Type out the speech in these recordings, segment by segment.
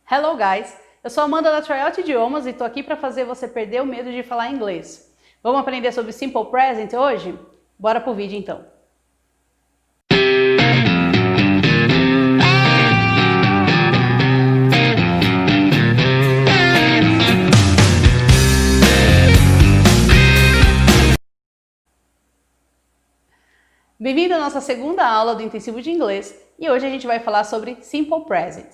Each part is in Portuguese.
Hello guys, eu sou a Amanda da Tryout Idiomas e estou aqui para fazer você perder o medo de falar inglês. Vamos aprender sobre Simple Present hoje? Bora pro vídeo então. Bem-vindo à nossa segunda aula do intensivo de inglês e hoje a gente vai falar sobre Simple Present.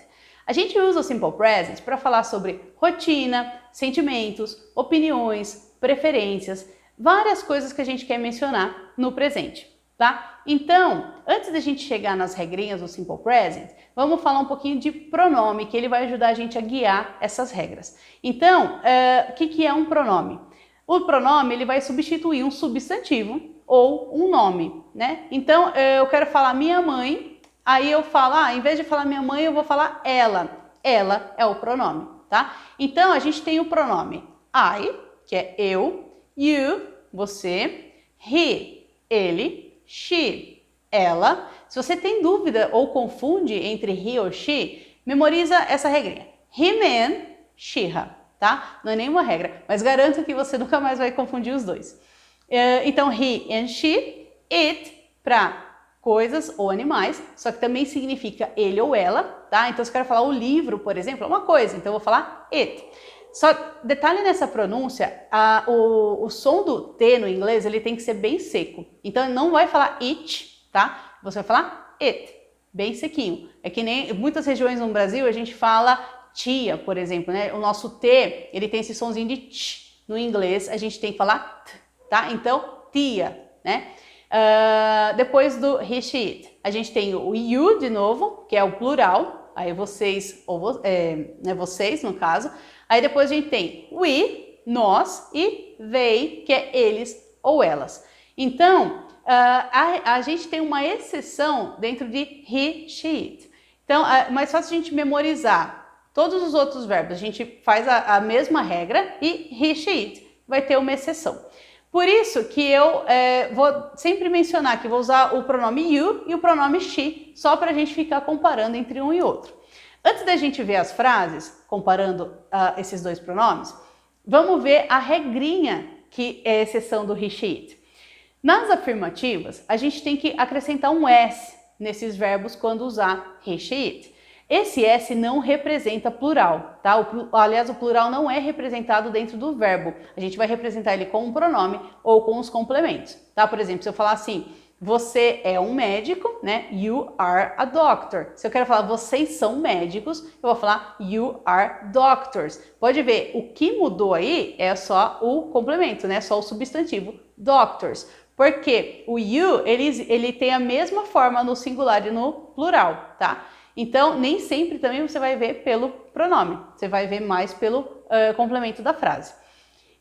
A gente usa o Simple Present para falar sobre rotina, sentimentos, opiniões, preferências, várias coisas que a gente quer mencionar no presente, tá? Então, antes da gente chegar nas regrinhas do Simple Present, vamos falar um pouquinho de pronome, que ele vai ajudar a gente a guiar essas regras. Então, o que é um pronome? O pronome ele vai substituir um substantivo ou um nome, né? Então, eu quero falar minha mãe, aí eu falo, em vez de falar minha mãe, eu vou falar ela. Ela é o pronome, tá? Então, a gente tem o pronome I, que é eu, you, você, he, ele, she, ela. Se você tem dúvida ou confunde entre he ou she, memoriza essa regrinha. He-man, she-her, tá? Não é nenhuma regra, mas garanto que você nunca mais vai confundir os dois. Então, he and she, it, para coisas ou animais, só que também significa ele ou ela, tá? Então, se eu quero falar o livro, por exemplo, é uma coisa, então eu vou falar it. Só detalhe nessa pronúncia, o som do T no inglês, ele tem que ser bem seco. Então, não vai falar it, tá? Você vai falar it, bem sequinho. É que nem muitas regiões no Brasil, a gente fala tia, por exemplo, né? O nosso T, ele tem esse sonzinho de tch. No inglês, a gente tem que falar t, tá? Então, tia, né? Depois do he, she, it, a gente tem o you de novo, que é o plural, aí vocês, ou vocês no caso. Aí depois a gente tem we, nós, e they, que é eles ou elas. Então, a gente tem uma exceção dentro de he, she, it. Então, é mais fácil a gente memorizar todos os outros verbos. A gente faz a mesma regra e he, she, it vai ter uma exceção. Por isso que eu vou sempre mencionar que vou usar o pronome you e o pronome she, só para a gente ficar comparando entre um e outro. Antes da gente ver as frases, comparando esses dois pronomes, vamos ver a regrinha que é a exceção do he, she, it. Nas afirmativas, a gente tem que acrescentar um S nesses verbos quando usar he, she, it. Esse S não representa plural, tá? Aliás, o plural não é representado dentro do verbo. A gente vai representar ele com um pronome ou com os complementos, tá? Por exemplo, se eu falar assim, você é um médico, né? You are a doctor. Se eu quero falar vocês são médicos, eu vou falar you are doctors. Pode ver, o que mudou aí é só o complemento, né? Só o substantivo doctors. Porque o you, ele tem a mesma forma no singular e no plural, tá? Então, nem sempre também você vai ver pelo pronome, você vai ver mais pelo complemento da frase.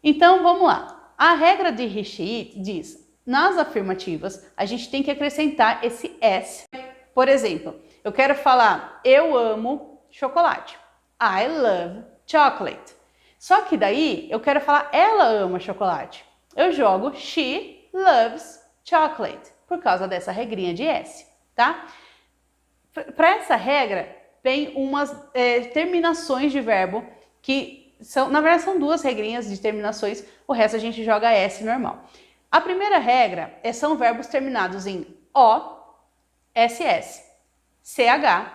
Então, vamos lá. A regra de he, she, it diz, nas afirmativas, a gente tem que acrescentar esse S. Por exemplo, eu quero falar, eu amo chocolate. I love chocolate. Só que daí, eu quero falar, ela ama chocolate. Eu jogo, she loves chocolate, por causa dessa regrinha de S, tá? Para essa regra, tem umas terminações de verbo que são, na verdade, são duas regrinhas de terminações, o resto a gente joga S normal. A primeira regra são verbos terminados em O, SS, CH,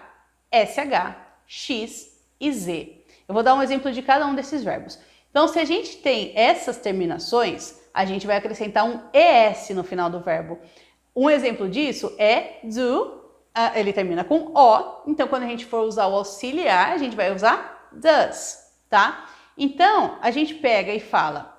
SH, X e Z. Eu vou dar um exemplo de cada um desses verbos. Então, se a gente tem essas terminações, a gente vai acrescentar um ES no final do verbo. Um exemplo disso é do. Ele termina com O, então quando a gente for usar o auxiliar, a gente vai usar does, tá? Então, a gente pega e fala,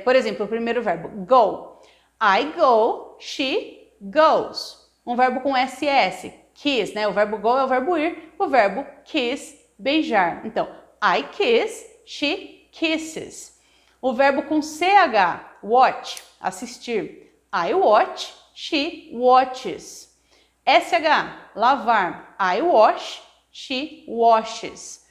por exemplo, o primeiro verbo, go. I go, she goes. Um verbo com SS, kiss, né? O verbo go é o verbo ir, o verbo kiss, beijar. Então, I kiss, she kisses. O verbo com CH, watch, assistir. I watch, she watches. SH, lavar. I wash, she washes.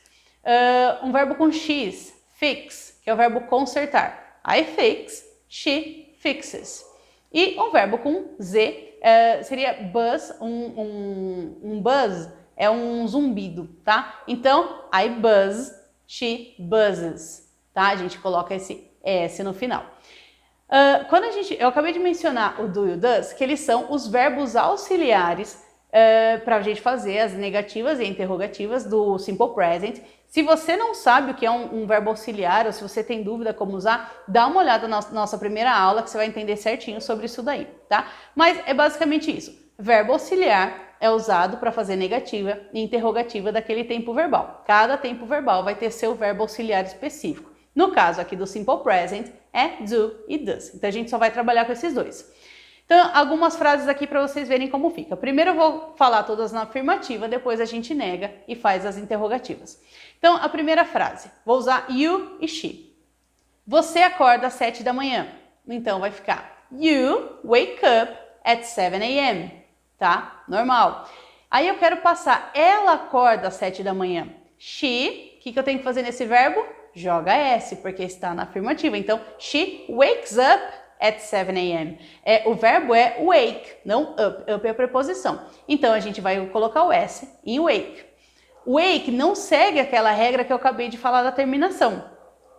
Um verbo com X, fix, que é o verbo consertar. I fix, she fixes. E um verbo com Z seria buzz, um buzz é um zumbido, tá? Então, I buzz, she buzzes, tá? A gente coloca esse S no final. Eu acabei de mencionar o do e o does, que eles são os verbos auxiliares para a gente fazer as negativas e interrogativas do Simple Present. Se você não sabe o que é um verbo auxiliar, ou se você tem dúvida como usar, dá uma olhada na nossa primeira aula que você vai entender certinho sobre isso daí, tá? Mas é basicamente isso. Verbo auxiliar é usado para fazer negativa e interrogativa daquele tempo verbal. Cada tempo verbal vai ter seu verbo auxiliar específico. No caso aqui do Simple Present é do e does. Então a gente só vai trabalhar com esses dois. Então, algumas frases aqui para vocês verem como fica. Primeiro eu vou falar todas na afirmativa, depois a gente nega e faz as interrogativas. Então, a primeira frase, vou usar you e she. Você acorda às 7 da manhã. Então, vai ficar you wake up at 7 a.m., tá? Normal. Aí eu quero passar, ela acorda às 7 da manhã. She, o que eu tenho que fazer nesse verbo? Joga S, porque está na afirmativa. Então, she wakes up at 7 a.m. O verbo é wake, não up. Up é a preposição. Então, a gente vai colocar o S em wake. Wake não segue aquela regra que eu acabei de falar da terminação.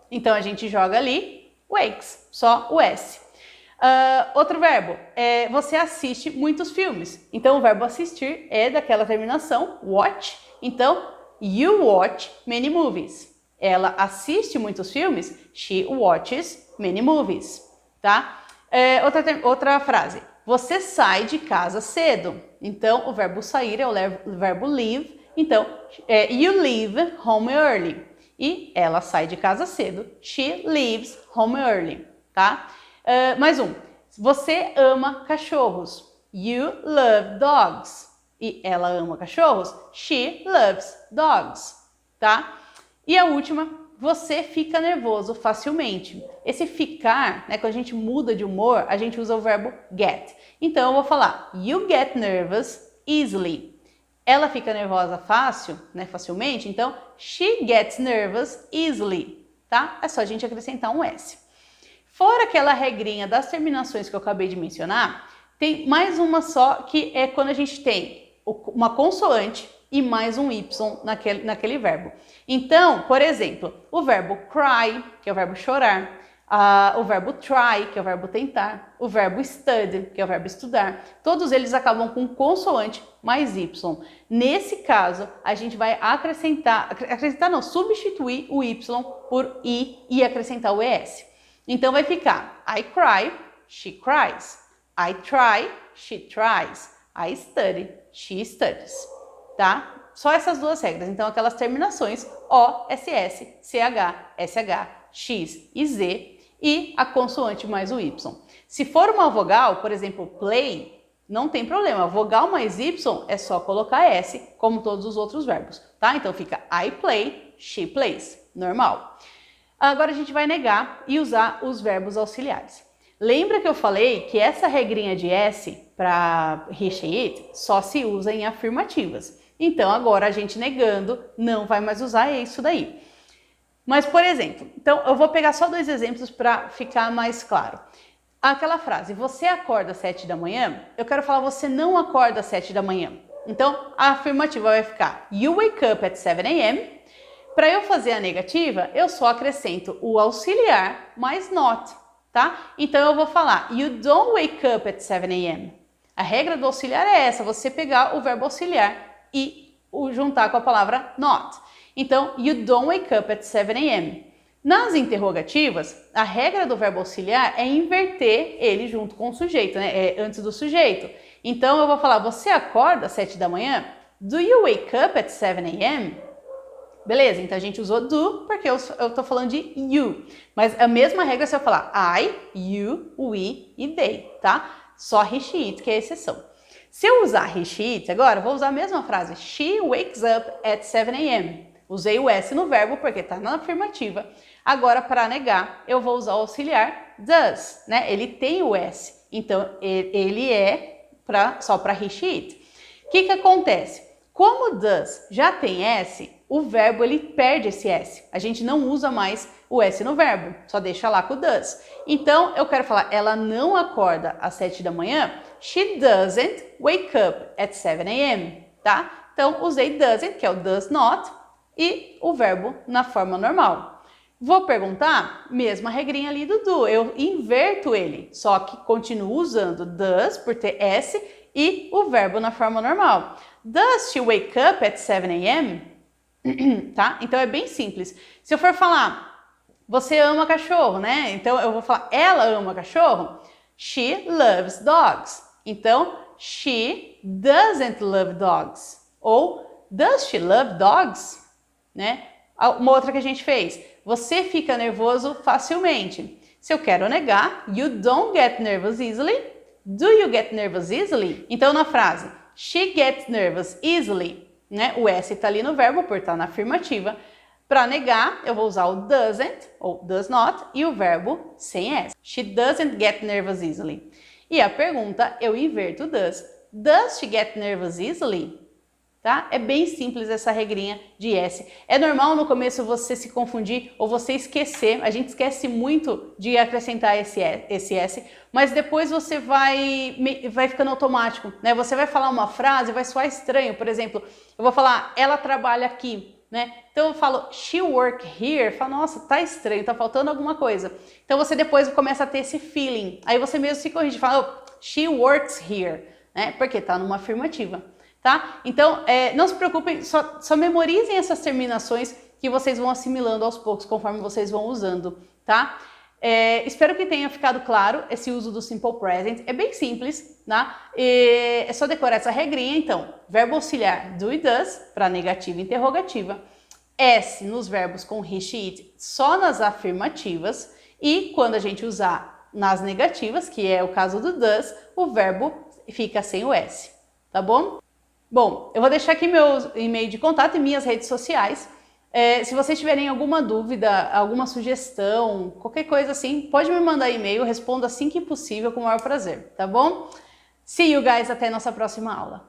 Então, a gente joga ali wakes, só o S. Outro verbo, você assiste muitos filmes. Então, o verbo assistir é daquela terminação, watch. Então, you watch many movies. Ela assiste muitos filmes, she watches many movies. Tá? Outra frase. Você sai de casa cedo. Então, o verbo sair é o verbo leave. Então, you leave home early. E ela sai de casa cedo. She leaves home early. Tá? Mais um. Você ama cachorros. You love dogs. E ela ama cachorros. She loves dogs. Tá? E a última. Você fica nervoso facilmente. Esse ficar, né, quando a gente muda de humor, a gente usa o verbo get. Então, eu vou falar, you get nervous easily. Ela fica nervosa fácil, né, facilmente, então, she gets nervous easily, tá? É só a gente acrescentar um S. Fora aquela regrinha das terminações que eu acabei de mencionar, tem mais uma só, que é quando a gente tem uma consoante e mais um Y naquele verbo. Então, por exemplo, o verbo cry, que é o verbo chorar, o verbo try, que é o verbo tentar, o verbo study, que é o verbo estudar, todos eles acabam com consoante mais Y. Nesse caso, a gente vai substituir o Y por I e acrescentar o ES. Então, vai ficar I cry, she cries, I try, she tries, I study, she studies. Tá? Só essas duas regras. Então, aquelas terminações O, SS, CH, SH, X e Z e a consoante mais o Y. Se for uma vogal, por exemplo, play, não tem problema. Vogal mais Y é só colocar S, como todos os outros verbos, tá? Então, fica I play, she plays. Normal. Agora, a gente vai negar e usar os verbos auxiliares. Lembra que eu falei que essa regrinha de S para he, she, it só se usa em afirmativas. Então, agora a gente negando não vai mais usar isso daí. Mas, por exemplo, então eu vou pegar só dois exemplos para ficar mais claro. Aquela frase, você acorda às 7 da manhã, eu quero falar você não acorda às 7 da manhã. Então, a afirmativa vai ficar you wake up at 7 a.m. Para eu fazer a negativa, eu só acrescento o auxiliar mais not, tá? Então, eu vou falar you don't wake up at 7 a.m. A regra do auxiliar é essa, você pegar o verbo auxiliar e o juntar com a palavra not. Então, you don't wake up at 7 a.m. Nas interrogativas, a regra do verbo auxiliar é inverter ele junto com o sujeito, né? Antes do sujeito. Então, eu vou falar, você acorda às 7 da manhã? Do you wake up at 7 a.m.? Beleza, então a gente usou do porque eu tô falando de you. Mas a mesma regra se eu falar I, you, we e they, tá? Só he, she, it que é a exceção. Se eu usar he, she, it agora, vou usar a mesma frase. She wakes up at 7 a.m. Usei o S no verbo porque está na afirmativa. Agora, para negar, eu vou usar o auxiliar does, né? Ele tem o S. Então, ele é só para he, she, it. O que acontece? Como does já tem S, o verbo ele perde esse S. A gente não usa mais o S no verbo, só deixa lá com o does. Então, eu quero falar, ela não acorda às 7 da manhã. She doesn't wake up at 7 a.m., tá? Então, usei doesn't, que é o does not, e o verbo na forma normal. Vou perguntar, mesma regrinha ali do do, eu inverto ele, só que continuo usando does por ter S e o verbo na forma normal. Does she wake up at 7 a.m.? Tá? Então é bem simples. Se eu for falar, você ama cachorro, né? Então eu vou falar, ela ama cachorro. She loves dogs. Então, she doesn't love dogs. Ou, does she love dogs? Né? Uma outra que a gente fez. Você fica nervoso facilmente. Se eu quero negar, you don't get nervous easily. Do you get nervous easily? Então, na frase, she gets nervous easily, né? O S está ali no verbo por estar na afirmativa. Para negar, eu vou usar o doesn't ou does not e o verbo sem S. She doesn't get nervous easily. E a pergunta, eu inverto o does. Does she get nervous easily? Tá? É bem simples essa regrinha de S. É normal no começo você se confundir ou você esquecer. A gente esquece muito de acrescentar esse S, mas depois você vai ficando automático, né? Você vai falar uma frase, vai soar estranho. Por exemplo, eu vou falar, ela trabalha aqui, né? Então eu falo, she work here. Fala, nossa, tá estranho, tá faltando alguma coisa. Então você depois começa a ter esse feeling. Aí você mesmo se corrige, fala, oh, she works here, né? Porque tá numa afirmativa. Tá? Então, não se preocupem, só memorizem essas terminações que vocês vão assimilando aos poucos, conforme vocês vão usando, tá? Espero que tenha ficado claro esse uso do Simple Present, é bem simples, tá? É só decorar essa regrinha, então, verbo auxiliar do e does, para negativa e interrogativa, S nos verbos com he, she, it, só nas afirmativas, e quando a gente usar nas negativas, que é o caso do does, o verbo fica sem o S, tá bom? Bom, eu vou deixar aqui meu e-mail de contato e minhas redes sociais. Se vocês tiverem alguma dúvida, alguma sugestão, qualquer coisa assim, pode me mandar e-mail, eu respondo assim que possível com o maior prazer, tá bom? See you guys, até nossa próxima aula.